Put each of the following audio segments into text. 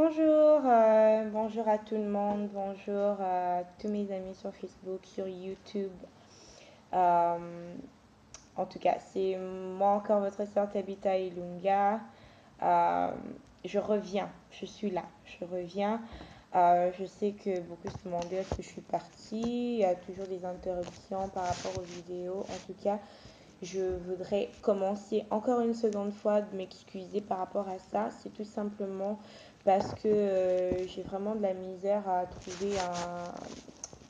Bonjour, bonjour à tout le monde, bonjour à tous mes amis sur Facebook, sur YouTube. Euh, En tout cas, c'est moi encore votre sœur Tabitha Ilunga. Euh, je reviens, je suis là, je reviens. Je sais que beaucoup se demandaient est-ce que je suis partie. Il y a toujours des interruptions par rapport aux vidéos. En tout cas, je voudrais commencer encore une seconde fois de m'excuser par rapport à ça. C'est tout simplement parce que j'ai vraiment de la misère à trouver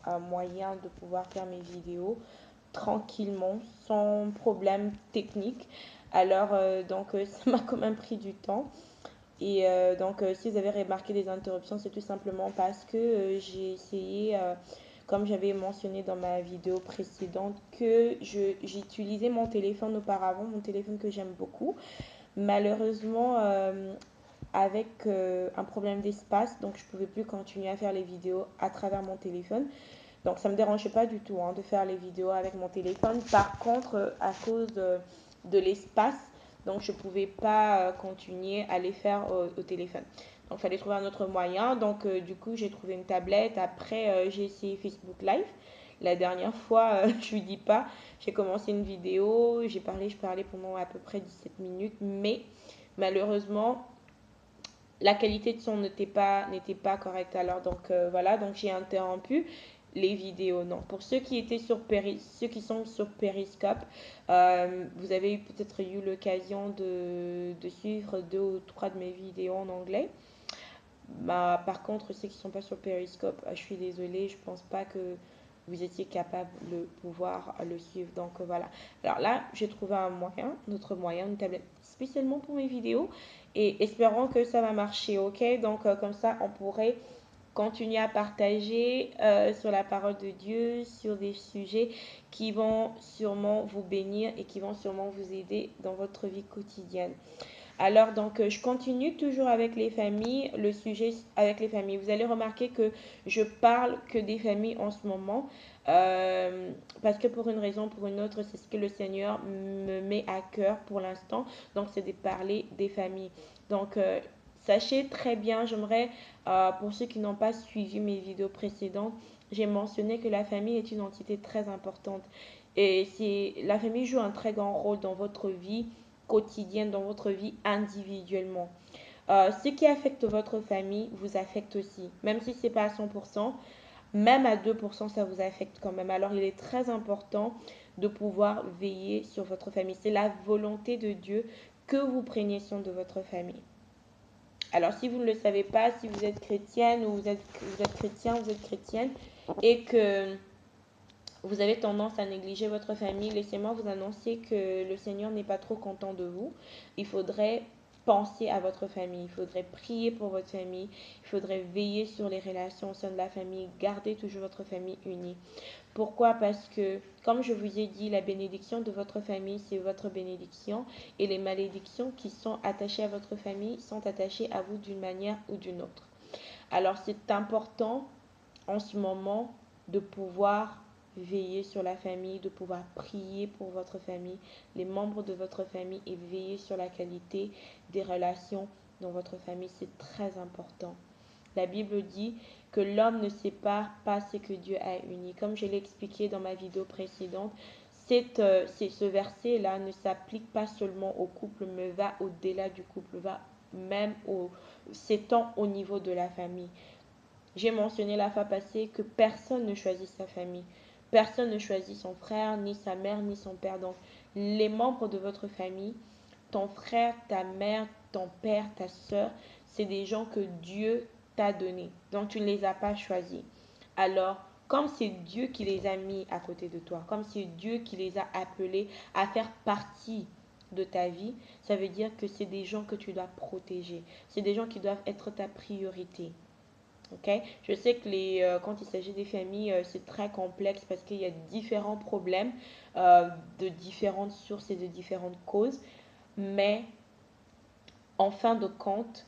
un moyen de pouvoir faire mes vidéos tranquillement, sans problème technique. Alors, ça m'a quand même pris du temps. Et si vous avez remarqué des interruptions, c'est tout simplement parce que j'ai essayé, comme j'avais mentionné dans ma vidéo précédente, que j'utilisais mon téléphone auparavant, mon téléphone que j'aime beaucoup. Malheureusement, avec un problème d'espace, donc je ne pouvais plus continuer à faire les vidéos à travers mon téléphone. Donc ça ne me dérangeait pas du tout de faire les vidéos avec mon téléphone. Par contre, à cause de l'espace, donc je ne pouvais pas continuer à les faire au téléphone. Donc il fallait trouver un autre moyen. Donc du coup, j'ai trouvé une tablette. Après, j'ai essayé Facebook Live. La dernière fois, je ne lui dis pas, j'ai commencé une vidéo, je parlais pendant à peu près 17 minutes, mais malheureusement, la qualité de son n'était pas correcte. Alors voilà, donc j'ai interrompu les vidéos. Non, pour ceux qui sont sur Periscope, vous avez peut-être eu l'occasion de suivre deux ou trois de mes vidéos en anglais. Bah, par contre, ceux qui ne sont pas sur Periscope, je suis désolée, je pense pas que vous étiez capable de pouvoir le suivre. Donc voilà. Alors là, j'ai trouvé un autre moyen, une tablette spécialement pour mes vidéos et espérons que ça va marcher, ok? Donc comme ça, on pourrait continuer à partager sur la parole de Dieu, sur des sujets qui vont sûrement vous bénir et qui vont sûrement vous aider dans votre vie quotidienne. Alors, je continue toujours avec les familles, le sujet avec les familles. Vous allez remarquer que je parle que des familles en ce moment, parce que pour une raison ou pour une autre, c'est ce que le Seigneur me met à cœur pour l'instant. Donc, c'est de parler des familles. Donc, sachez très bien, j'aimerais, pour ceux qui n'ont pas suivi mes vidéos précédentes, j'ai mentionné que la famille est une entité très importante. Et la famille joue un très grand rôle dans votre vie quotidienne, dans votre vie individuellement. Ce qui affecte votre famille vous affecte aussi. Même si ce n'est pas à 100%, même à 2%, ça vous affecte quand même. Alors il est très important de pouvoir veiller sur votre famille. C'est la volonté de Dieu que vous preniez soin de votre famille. Alors si vous ne le savez pas, si vous êtes chrétienne ou vous êtes chrétien, vous êtes chrétienne et que vous avez tendance à négliger votre famille, laissez-moi vous annoncer que le Seigneur n'est pas trop content de vous. Il faudrait penser à votre famille, il faudrait prier pour votre famille, il faudrait veiller sur les relations au sein de la famille, garder toujours votre famille unie. Pourquoi? Parce que, comme je vous ai dit, la bénédiction de votre famille, c'est votre bénédiction et les malédictions qui sont attachées à votre famille sont attachées à vous d'une manière ou d'une autre. Alors c'est important en ce moment de pouvoir veiller sur la famille, de pouvoir prier pour votre famille, les membres de votre famille et veiller sur la qualité des relations dans votre famille. C'est très important. La Bible dit que l'homme ne sépare pas ce que Dieu a uni. Comme je l'ai expliqué dans ma vidéo précédente, ce verset-là ne s'applique pas seulement au couple, mais va au-delà du couple, va même s'étend au niveau de la famille. J'ai mentionné la fois passée que personne ne choisit sa famille. Personne ne choisit son frère, ni sa mère, ni son père. Donc, les membres de votre famille, ton frère, ta mère, ton père, ta soeur, c'est des gens que Dieu t'a donnés. Donc, tu ne les as pas choisis. Alors, comme c'est Dieu qui les a mis à côté de toi, comme c'est Dieu qui les a appelés à faire partie de ta vie, ça veut dire que c'est des gens que tu dois protéger. C'est des gens qui doivent être ta priorité. Ok, je sais que quand il s'agit des familles, c'est très complexe parce qu'il y a différents problèmes de différentes sources et de différentes causes. Mais en fin de compte,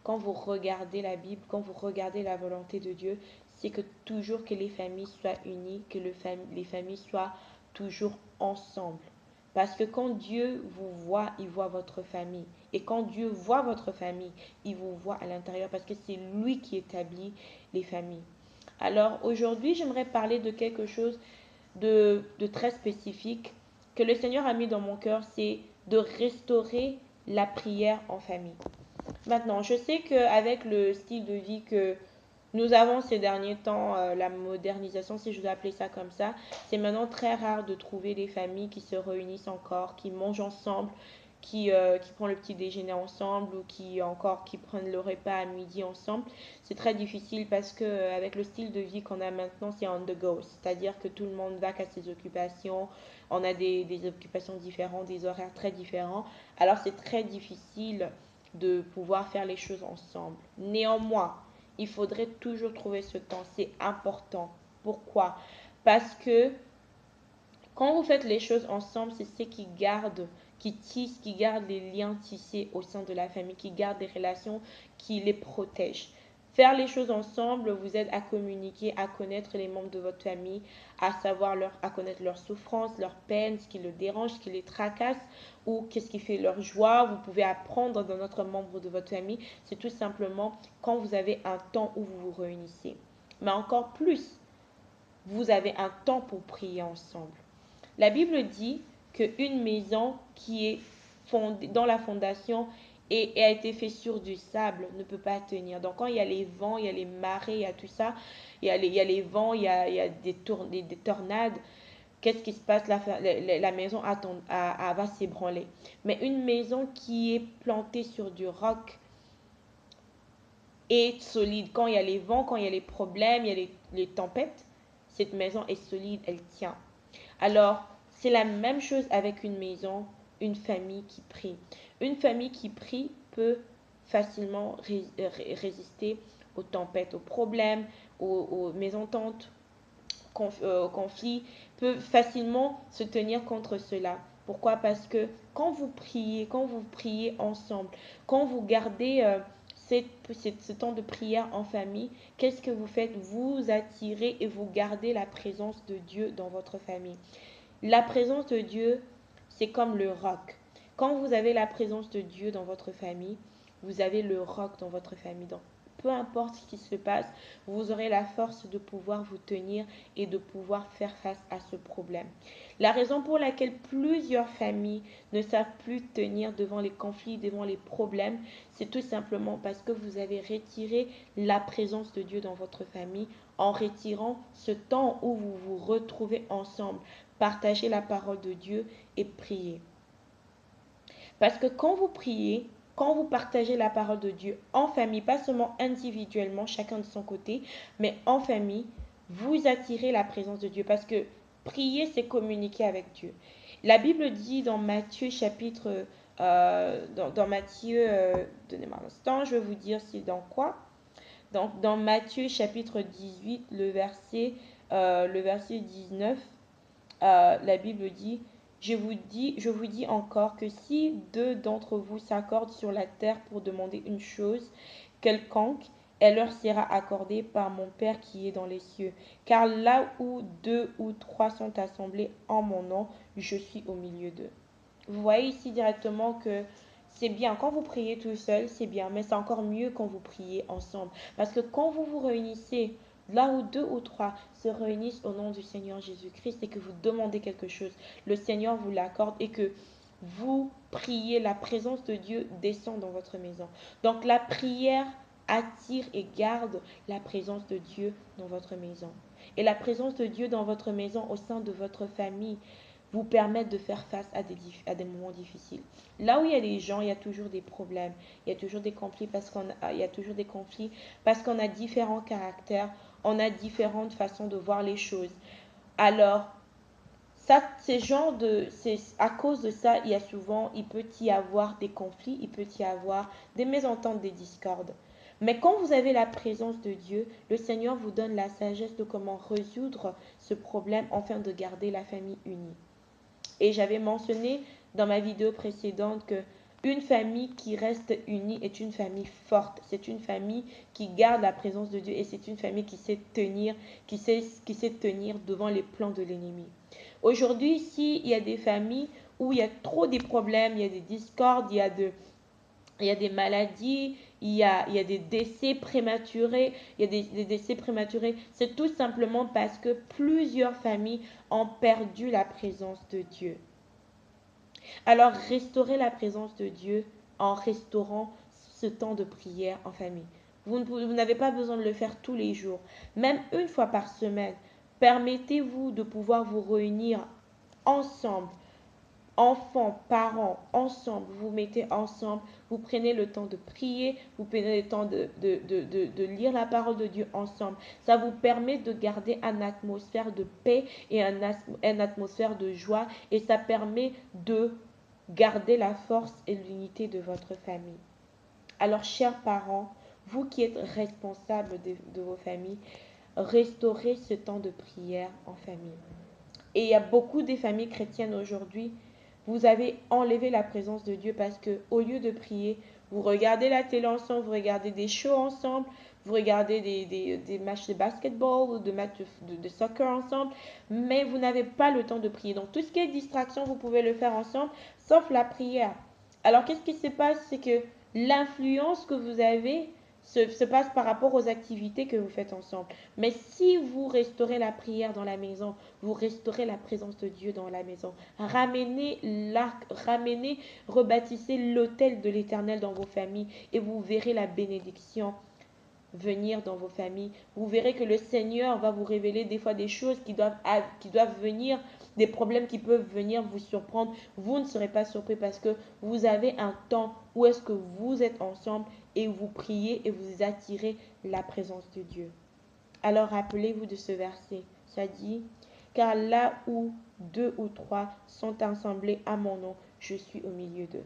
quand vous regardez la Bible, quand vous regardez la volonté de Dieu, c'est que toujours que les familles soient unies, que les familles soient toujours ensemble. Parce que quand Dieu vous voit, il voit votre famille. Et quand Dieu voit votre famille, il vous voit à l'intérieur parce que c'est lui qui établit les familles. Alors aujourd'hui, j'aimerais parler de quelque chose de très spécifique que le Seigneur a mis dans mon cœur, c'est de restaurer la prière en famille. Maintenant, je sais qu'avec le style de vie que nous avons ces derniers temps, la modernisation, si je dois appeler ça comme ça, c'est maintenant très rare de trouver des familles qui se réunissent encore, qui mangent ensemble, qui prennent le petit déjeuner ensemble ou qui prennent le repas à midi ensemble. C'est très difficile parce que avec le style de vie qu'on a maintenant, c'est on the go, c'est-à-dire que tout le monde va qu'à ses occupations, on a des occupations différentes, des horaires très différents. Alors c'est très difficile de pouvoir faire les choses ensemble. Néanmoins, il faudrait toujours trouver ce temps. C'est important. Pourquoi? Parce que quand vous faites les choses ensemble, c'est ce qui garde, qui tisse, qui garde les liens tissés au sein de la famille, qui garde des relations, qui les protège. Faire les choses ensemble vous aide à communiquer, à connaître les membres de votre famille, à connaître leurs souffrances, leurs peines, ce qui les dérange, ce qui les tracasse ou qu'est-ce qui fait leur joie. Vous pouvez apprendre d'un autre membre de votre famille. C'est tout simplement quand vous avez un temps où vous vous réunissez. Mais encore plus, vous avez un temps pour prier ensemble. La Bible dit qu'une maison qui est fondée dans la fondation et a été faite sur du sable ne peut pas tenir. Donc quand il y a les vents, il y a les marées, il y a tout ça, il y a les vents, il y a des tornades, qu'est-ce qui se passe? La maison va s'ébranler. Mais une maison qui est plantée sur du roc est solide. Quand il y a les vents, quand il y a les problèmes, il y a les tempêtes, cette maison est solide, elle tient. Alors, c'est la même chose avec une maison, une famille qui prie. Une famille qui prie peut facilement résister aux tempêtes, aux problèmes, aux mésententes, aux conflits, peut facilement se tenir contre cela. Pourquoi? Parce que quand vous priez ensemble, quand vous gardez ce temps de prière en famille, qu'est-ce que vous faites? Vous attirez et vous gardez la présence de Dieu dans votre famille. La présence de Dieu, c'est comme le roc. Quand vous avez la présence de Dieu dans votre famille, vous avez le roc dans votre famille. Donc, peu importe ce qui se passe, vous aurez la force de pouvoir vous tenir et de pouvoir faire face à ce problème. La raison pour laquelle plusieurs familles ne savent plus tenir devant les conflits, devant les problèmes, c'est tout simplement parce que vous avez retiré la présence de Dieu dans votre famille en retirant ce temps où vous vous retrouvez ensemble, partagez la parole de Dieu et priez. Parce que quand vous priez, quand vous partagez la parole de Dieu en famille, pas seulement individuellement, chacun de son côté, mais en famille, vous attirez la présence de Dieu. Parce que prier, c'est communiquer avec Dieu. La Bible dit dans Matthieu chapitre... dans Matthieu, donnez-moi un instant, je vais vous dire c'est dans quoi. Donc dans Matthieu chapitre 18, le verset 19, la Bible dit, je vous dis encore que si deux d'entre vous s'accordent sur la terre pour demander une chose quelconque, elle leur sera accordée par mon Père qui est dans les cieux. Car là où deux ou trois sont assemblés en mon nom, je suis au milieu d'eux. Vous voyez ici directement que c'est bien. Quand vous priez tout seul, c'est bien, mais c'est encore mieux quand vous priez ensemble. Parce que quand vous vous réunissez, là où deux ou trois se réunissent au nom du Seigneur Jésus-Christ et que vous demandez quelque chose, le Seigneur vous l'accorde et que vous priez, la présence de Dieu descend dans votre maison. Donc la prière attire et garde la présence de Dieu dans votre maison. Et la présence de Dieu dans votre maison, au sein de votre famille, vous permettre de faire face à des moments difficiles. Là où il y a des gens, il y a toujours des problèmes, il y a toujours des conflits il y a toujours des conflits parce qu'on a différents caractères, on a différentes façons de voir les choses. Alors, ça, c'est à cause de ça, il peut y avoir des conflits, il peut y avoir des mésententes, des discordes. Mais quand vous avez la présence de Dieu, le Seigneur vous donne la sagesse de comment résoudre ce problème afin de garder la famille unie. Et j'avais mentionné dans ma vidéo précédente que une famille qui reste unie est une famille forte. C'est une famille qui garde la présence de Dieu et c'est une famille qui sait tenir, qui sait tenir devant les plans de l'ennemi. Aujourd'hui, s'il y a des familles où il y a trop de problèmes, il y a des discordes, il y a des maladies, il y a des décès prématurés, il y a des décès prématurés. C'est tout simplement parce que plusieurs familles ont perdu la présence de Dieu. Alors, restaurer la présence de Dieu en restaurant ce temps de prière en famille. Vous n'avez pas besoin de le faire tous les jours, même une fois par semaine. Permettez-vous de pouvoir vous réunir ensemble, enfants, parents, ensemble, vous vous mettez ensemble, vous prenez le temps de prier, vous prenez le temps de lire la parole de Dieu ensemble. Ça vous permet de garder une atmosphère de paix et une atmosphère de joie et ça permet de garder la force et l'unité de votre famille. Alors, chers parents, vous qui êtes responsables de vos familles, restaurez ce temps de prière en famille. Et il y a beaucoup de familles chrétiennes aujourd'hui, vous avez enlevé la présence de Dieu parce que au lieu de prier, vous regardez la télé ensemble, vous regardez des shows ensemble, vous regardez des matchs de basketball ou des matchs de soccer ensemble, mais vous n'avez pas le temps de prier. Donc tout ce qui est distraction, vous pouvez le faire ensemble, sauf la prière. Alors qu'est-ce qui se passe? C'est que l'influence que vous avez se passe par rapport aux activités que vous faites ensemble. Mais si vous restaurez la prière dans la maison, vous restaurez la présence de Dieu dans la maison. Ramenez l'arc, ramenez, rebâtissez l'autel de l'Éternel dans vos familles et vous verrez la bénédiction venir dans vos familles. Vous verrez que le Seigneur va vous révéler des fois des choses qui doivent venir, des problèmes qui peuvent venir vous surprendre. Vous ne serez pas surpris parce que vous avez un temps où est-ce que vous êtes ensemble et vous priez et vous attirez la présence de Dieu. Alors rappelez-vous de ce verset. Ça dit, car là où deux ou trois sont assemblés à mon nom, je suis au milieu d'eux.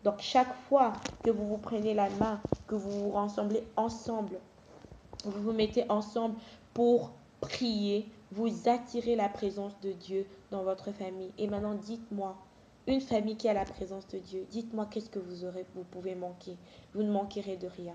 Donc chaque fois que vous vous prenez la main, que vous vous rassemblez ensemble, vous vous mettez ensemble pour prier, vous attirez la présence de Dieu dans votre famille. Et maintenant, dites-moi, une famille qui a la présence de Dieu, dites-moi qu'est-ce que vous pouvez manquer. Vous ne manquerez de rien.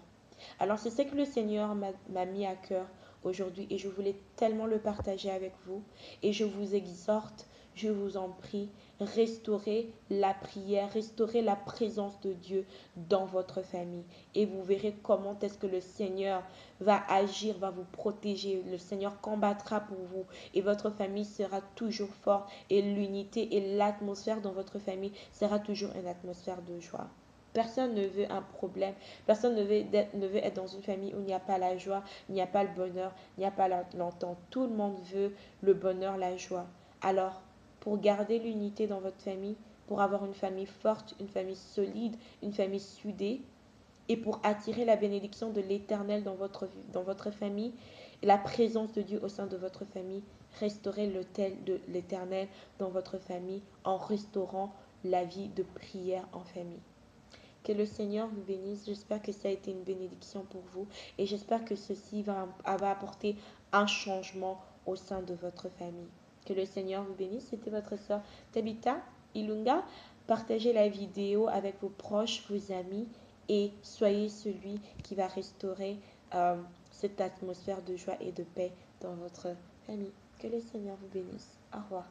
Alors c'est ce que le Seigneur m'a mis à cœur aujourd'hui et je voulais tellement le partager avec vous. Et je vous exhorte, je vous en prie, restaurez la prière, restaurez la présence de Dieu dans votre famille. Et vous verrez comment est-ce que le Seigneur va agir, va vous protéger. Le Seigneur combattra pour vous et votre famille sera toujours forte et l'unité et l'atmosphère dans votre famille sera toujours une atmosphère de joie. Personne ne veut un problème. Personne ne veut être dans une famille où il n'y a pas la joie, il n'y a pas le bonheur, il n'y a pas l'entente. Tout le monde veut le bonheur, la joie. Alors, pour garder l'unité dans votre famille, pour avoir une famille forte, une famille solide, une famille soudée, et pour attirer la bénédiction de l'Éternel dans votre famille, et la présence de Dieu au sein de votre famille, restaurez l'autel de l'Éternel dans votre famille en restaurant la vie de prière en famille. Que le Seigneur vous bénisse. J'espère que ça a été une bénédiction pour vous et j'espère que ceci va apporter un changement au sein de votre famille. Que le Seigneur vous bénisse. C'était votre sœur Tabitha Ilunga. Partagez la vidéo avec vos proches, vos amis et soyez celui qui va restaurer cette atmosphère de joie et de paix dans votre famille. Que le Seigneur vous bénisse. Au revoir.